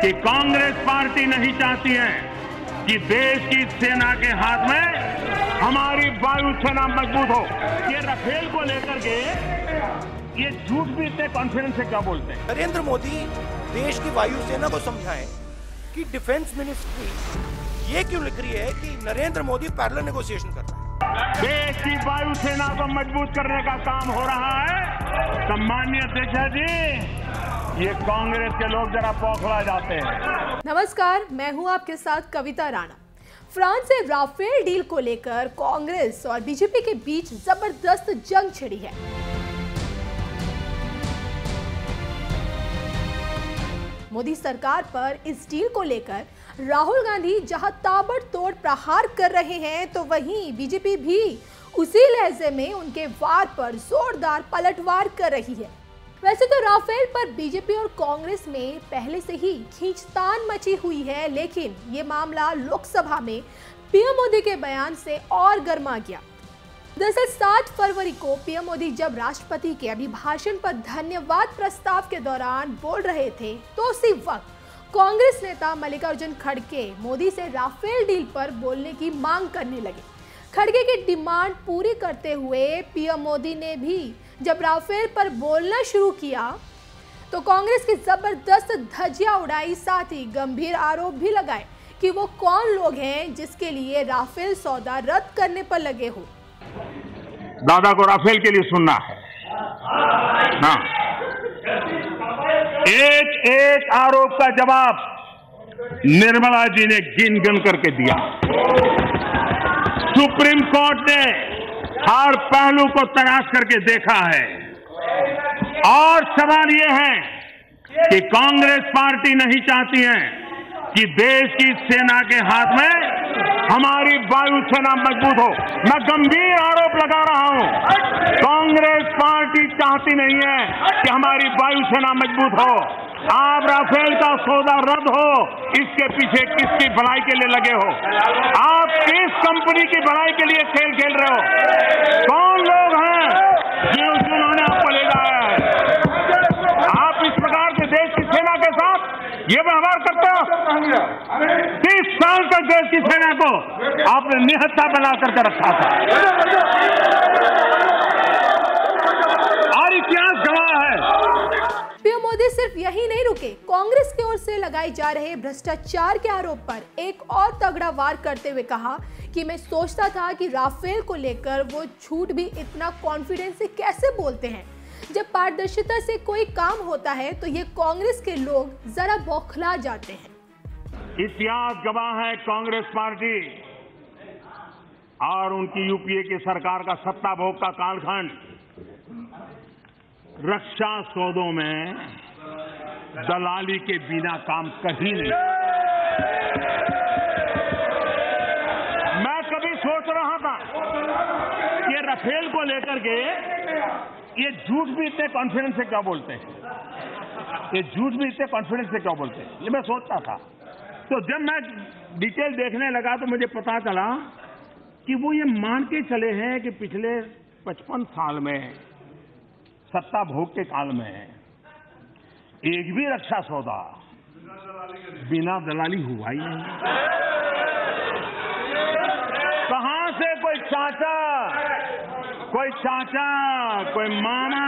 कि कांग्रेस पार्टी नहीं चाहती है कि देश की सेना के हाथ में हमारी वायुसेना मजबूत हो। ये राफेल को लेकर के ये झूठ भी इतने कॉन्फिडेंस से क्या बोलते हैं? नरेंद्र मोदी देश की वायुसेना को समझाएं कि डिफेंस मिनिस्ट्री ये क्यों लिख रही है कि नरेंद्र मोदी पैरेलल नेगोशिएशन कर रहा है। देश की वायुसेना को मजबूत करने का काम हो रहा है। सम्माननीय अध्यक्ष जी, ये कांग्रेस के लोग जरा बौखला जाते हैं। नमस्कार, मैं हूं आपके साथ कविता राणा। फ्रांस से राफेल डील को लेकर कांग्रेस और बीजेपी के बीच जबरदस्त जंग छिड़ी है। मोदी सरकार पर इस डील को लेकर राहुल गांधी जहां ताबड़तोड़ प्रहार कर रहे हैं, तो वहीं बीजेपी भी उसी लहजे में उनके वार पर जोरदार पलटवार कर रही है। वैसे तो राफेल पर बीजेपी और कांग्रेस में पहले से ही खींचतान मची हुई है, लेकिन ये मामला लोकसभा में पीएम मोदी के बयान से और गर्मा गया। दरअसल 7 फरवरी को पीएम मोदी जब राष्ट्रपति के अभिभाषण पर धन्यवाद प्रस्ताव के दौरान बोल रहे थे, तो उसी वक्त कांग्रेस नेता मल्लिकार्जुन खड़गे मोदी से राफेल डील पर बोलने की मांग करने लगे। खड़गे की डिमांड पूरी करते हुए पीएम मोदी ने भी जब राफेल पर बोलना शुरू किया, तो कांग्रेस की जबरदस्त धज्जियां उड़ाई, साथ ही गंभीर आरोप भी लगाए कि वो कौन लोग हैं जिसके लिए राफेल सौदा रद्द करने पर लगे हो। दादा को राफेल के लिए सुनना है ना। एक एक आरोप का जवाब निर्मला जी ने गिन गिन करके दिया। सुप्रीम कोर्ट ने हर पहलू को तलाश करके देखा है। और सवाल यह है कि कांग्रेस पार्टी नहीं चाहती है कि देश की सेना के हाथ में हमारी वायुसेना मजबूत हो। मैं गंभीर आरोप लगा रहा हूं, कांग्रेस पार्टी चाहती नहीं है कि हमारी वायुसेना मजबूत हो। आप राफेल का सौदा रद्द हो, इसके पीछे किसकी भलाई के लिए लगे हो? आप किस कंपनी की भलाई के लिए खेल खेल रहे हो? कौन लोग हैं जिन्होंने आपको ले जाया है? आप इस प्रकार के देश की सेना के साथ ये व्यवहार करते हो। 30 साल तक देश की सेना को आपने निहत्था बना करके रखा था और इतिहास गवाह है। पीएम मोदी सिर्फ यही नहीं रुके, कांग्रेस की ओर से लगाए जा रहे भ्रष्टाचार के आरोप पर एक और तगड़ा वार करते हुए कहा कि मैं सोचता था कि राफेल को लेकर वो झूठ भी इतना कॉन्फिडेंस से कैसे बोलते हैं। जब पारदर्शिता से कोई काम होता है तो ये कांग्रेस के लोग जरा बौखला जाते हैं। इतिहास गवाह है, कांग्रेस पार्टी और उनकी यूपीए की सरकार का सत्ता भोग का कालखंड रक्षा सौदों में दलाली के बिना काम कहीं नहीं। मैं कभी सोच रहा था कि राफेल को लेकर के ये झूठ भी इतने कॉन्फिडेंस से क्या बोलते हैं, ये झूठ भी इतने कॉन्फिडेंस से क्या बोलते हैं, ये मैं सोचता था। तो जब मैं डिटेल देखने लगा तो मुझे पता चला कि वो ये मान के चले हैं कि पिछले 55 साल में सत्ता भोग के काल में एक भी रक्षा सौदा बिना दलाली हुआ ही नहीं। कहां से कोई चाचा, कोई मामा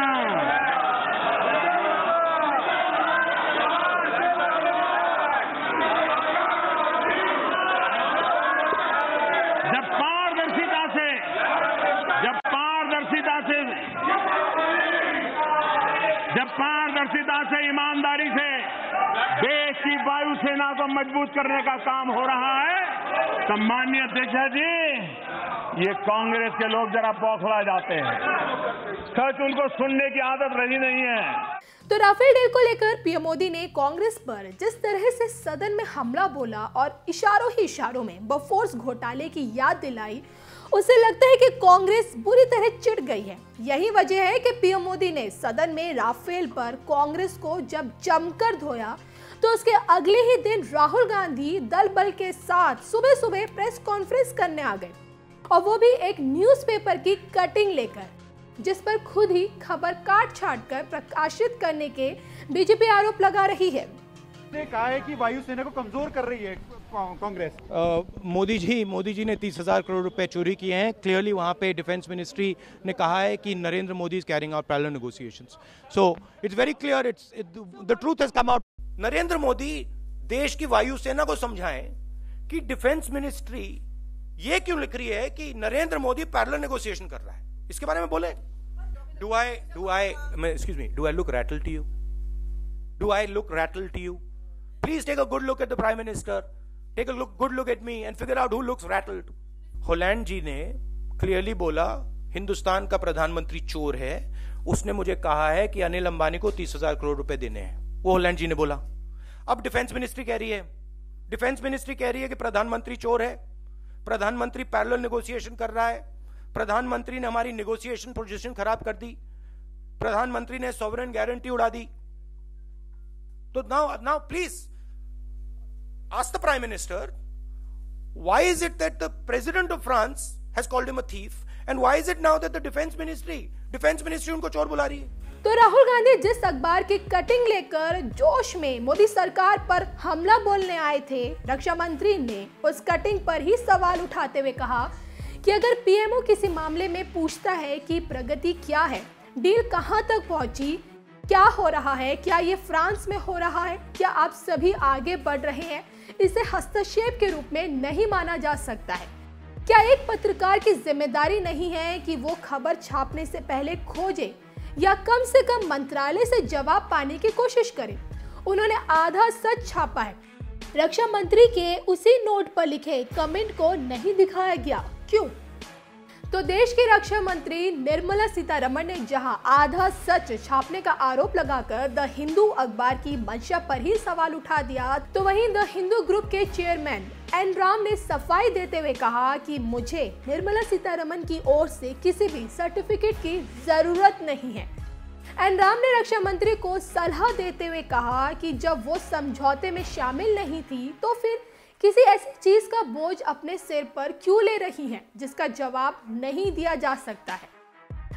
जब पारदर्शिता से ईमानदारी से देश की वायुसेना को मजबूत करने का काम हो रहा है। सम्माननीय अध्यक्ष जी, ये कांग्रेस के लोग जरा बौखला जाते हैं। सच उनको सुनने की आदत रही नहीं है। तो राफेल डील को लेकर पीएम मोदी ने कांग्रेस पर जिस तरह से सदन में हमला बोला और इशारों ही इशारों में बोफोर्स घोटाले की याद दिलाई, उसे लगता है कि कांग्रेस बुरी तरह चिढ़ गई है। यही वजह है कि पीएम मोदी ने सदन में राफेल पर कांग्रेस को जब जमकर धोया, तो उसके अगले ही दिन राहुल गांधी दल बल के साथ सुबह सुबह प्रेस कॉन्फ्रेंस करने आ गए, और वो भी एक न्यूज़पेपर की कटिंग लेकर, जिस पर खुद ही खबर काट छाट कर प्रकाशित करने के बीजेपी आरोप लगा रही है। ने कहा है कि वायुसेना को कमजोर कर रही है कांग्रेस। मोदी जी ने 30,000 करोड़ रुपए चोरी किए हैं। क्लियरली वहां पे डिफेंस मिनिस्ट्री ने कहा है कि Narendra Modi is carrying out parallel negotiations. So it's very clear, the truth has come out. Narendra Modi देश की वायुसेना को समझाएं कि डिफेंस मिनिस्ट्री ये क्यों लिख रही है कि नरेंद्र मोदी पैरेलल नेगोशिएशन कर रहा है, इसके बारे में बोले। Do I look rattle to you? Do I look rattled to you? Please take a good look at the Prime Minister. Take a good look at me and figure out who looks rattled. Holland ji ने clearly बोला हिंदुस्तान का प्रधानमंत्री चोर है। उसने मुझे कहा है कि अनिल अंबानी को 30,000 करोड़ रुपए देने हैं। वो होलैंड जी ने बोला। अब डिफेंस मिनिस्ट्री कह रही है कि प्रधानमंत्री चोर है, प्रधानमंत्री पैरेलल नेगोशिएशन कर रहा है, प्रधानमंत्री ने हमारी नेगोशिएशन पोजीशन खराब कर दी, प्रधानमंत्री ने सॉवरेन गारंटी उड़ा दी। So now please ask the Prime Minister, why is it that the President of France has called him a thief, and why is it now that the Defense Ministry उनको चोर बुला रही है? तो राहुल गांधी जिस अखबार की कटिंग लेकर जोश में मोदी सरकार पर हमला बोलने आए थे, रक्षा मंत्री ने उस कटिंग पर ही सवाल उठाते हुए कहा कि अगर पीएमओ किसी मामले में पूछता है कि प्रगति क्या है, डील कहां तक पहुंची, क्या हो रहा है, क्या ये फ्रांस में हो रहा है, क्या आप सभी आगे बढ़ रहे हैं, इसे हस्तक्षेप के रूप में नहीं माना जा सकता है। क्या एक पत्रकार की जिम्मेदारी नहीं है कि वो खबर छापने से पहले खोजे या कम से कम मंत्रालय से जवाब पाने की कोशिश करे? उन्होंने आधा सच छापा है। रक्षा मंत्री के उसी नोट पर लिखे कमेंट को नहीं दिखाया गया, क्यों? तो देश की रक्षा मंत्री निर्मला सीतारमण ने जहां आधा सच छापने का आरोप लगाकर द हिंदू अखबार की मंशा पर ही सवाल उठा दिया, तो वहीं द हिंदू ग्रुप के चेयरमैन एन राम ने सफाई देते हुए कहा कि मुझे निर्मला सीतारमण की ओर से किसी भी सर्टिफिकेट की जरूरत नहीं है। एन राम ने रक्षा मंत्री को सलाह देते हुए कहा कि जब वो समझौते में शामिल नहीं थी तो फिर किसी ऐसी चीज का बोझ अपने सिर पर क्यों ले रही हैं, जिसका जवाब नहीं दिया जा सकता है।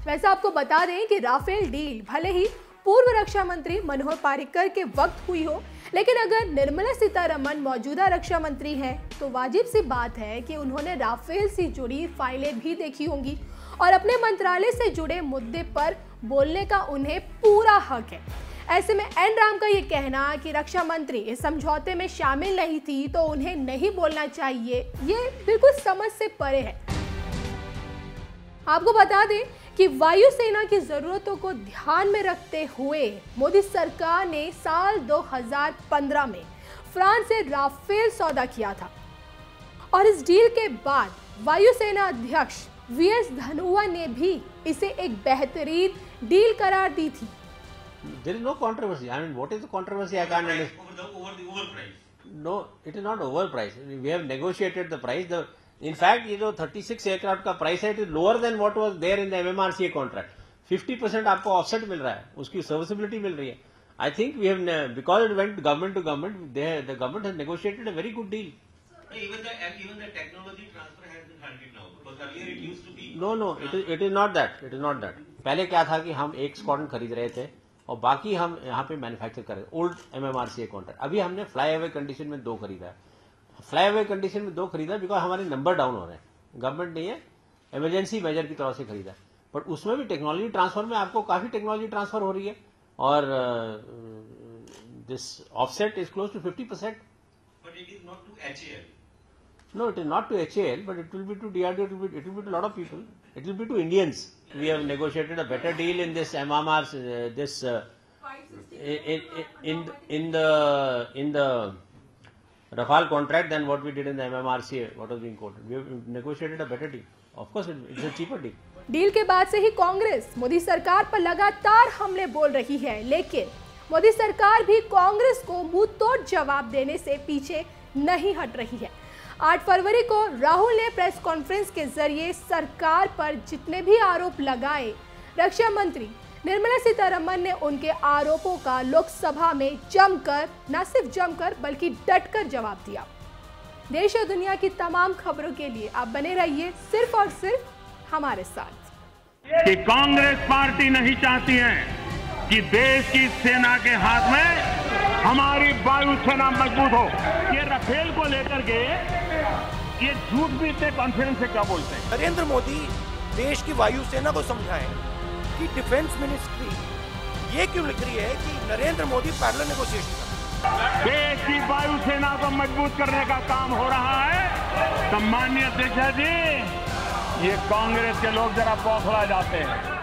वैसे आपको बता दें कि राफेल डील भले ही पूर्व रक्षा मंत्री मनोहर पर्रिकर के वक्त हुई हो, लेकिन अगर निर्मला सीतारमण मौजूदा रक्षा मंत्री हैं तो वाजिब सी बात है कि उन्होंने राफेल से जुड़ी फाइलें भी देखी होंगी और अपने मंत्रालय से जुड़े मुद्दे पर बोलने का उन्हें पूरा हक है। ऐसे में एन राम का ये कहना कि रक्षा मंत्री इस समझौते में शामिल नहीं थी तो उन्हें नहीं बोलना चाहिए, ये बिल्कुल समझ से परे है। आपको बता दें कि वायुसेना की जरूरतों को ध्यान में रखते हुए मोदी सरकार ने साल 2015 में फ्रांस से राफेल सौदा किया था और इस डील के बाद वायुसेना अध्यक्ष वीएस धनोआ ने भी इसे एक बेहतरीन डील करार दी थी। There is no controversy. I mean, what is the controversy? I can't understand. Over the overprice. No, it is not overpriced. We have negotiated the price. In fact, 36 aircraft का price है, it is lower than what was there in the MMRCA contract. 50% आपको offset मिल रहा है, उसकी serviceability मिल रही है. I think we have, because it went government to government, the government has negotiated a very good deal. Even the technology transfer has been handled now. Because earlier it used to be. No, it is not that. It is not that. पहले क्या था कि हम एक squadron खरीद रहे थे और बाकी हम यहाँ पे मैन्युफैक्चर कर रहे, ओल्ड MMRCA कॉन्ट्रैक्ट। अभी हमने फ्लाई अवे कंडीशन में 2 खरीदा है। फ्लाई अवे कंडीशन में 2 खरीदा बिकॉज हमारे नंबर डाउन हो रहे हैं, गवर्नमेंट नहीं है, इमरजेंसी मेजर की तरह से खरीदा है। बट उसमें भी टेक्नोलॉजी ट्रांसफर में आपको काफी टेक्नोलॉजी ट्रांसफर हो रही है और this offset is close to 50%। But it is not to HAL. No, it is not to HAL, but it will be to DRDO, it will be to a lot of people. It will be to Indians. We have negotiated a better deal in this MMR, in the Rafale contract than what we did in the MMRCA, what was being quoted. We have negotiated a better deal. Of course, it's a cheaper deal. Deal के बाद से ही कांग्रेस मोदी सरकार पर लगातार हमले बोल रही है, लेकिन मोदी सरकार भी कांग्रेस को मुंह तोड़ जवाब देने से पीछे नहीं हट रही है। 8 फरवरी को राहुल ने प्रेस कॉन्फ्रेंस के जरिए सरकार पर जितने भी आरोप लगाए, रक्षा मंत्री निर्मला सीतारमण ने उनके आरोपों का लोकसभा में जमकर, न सिर्फ जमकर बल्कि डटकर जवाब दिया। देश और दुनिया की तमाम खबरों के लिए आप बने रहिए सिर्फ और सिर्फ हमारे साथ। कि कांग्रेस पार्टी नहीं चाहती है कि देश की सेना के हाथ में हमारी वायुसेना मजबूत हो। ये राफेल को लेकर के ये झूठ भी इतने कॉन्फिडेंस से क्या बोलते हैं? नरेंद्र मोदी देश की वायुसेना को समझाएं कि डिफेंस मिनिस्ट्री ये क्यों लिख रही है कि नरेंद्र मोदी पैरेलल नेगोशिएशन कर रहे हैं। देश की वायुसेना को मजबूत करने का काम हो रहा है। सम्मानीय अध्यक्ष जी, ये कांग्रेस के लोग जरा बौखला जाते हैं।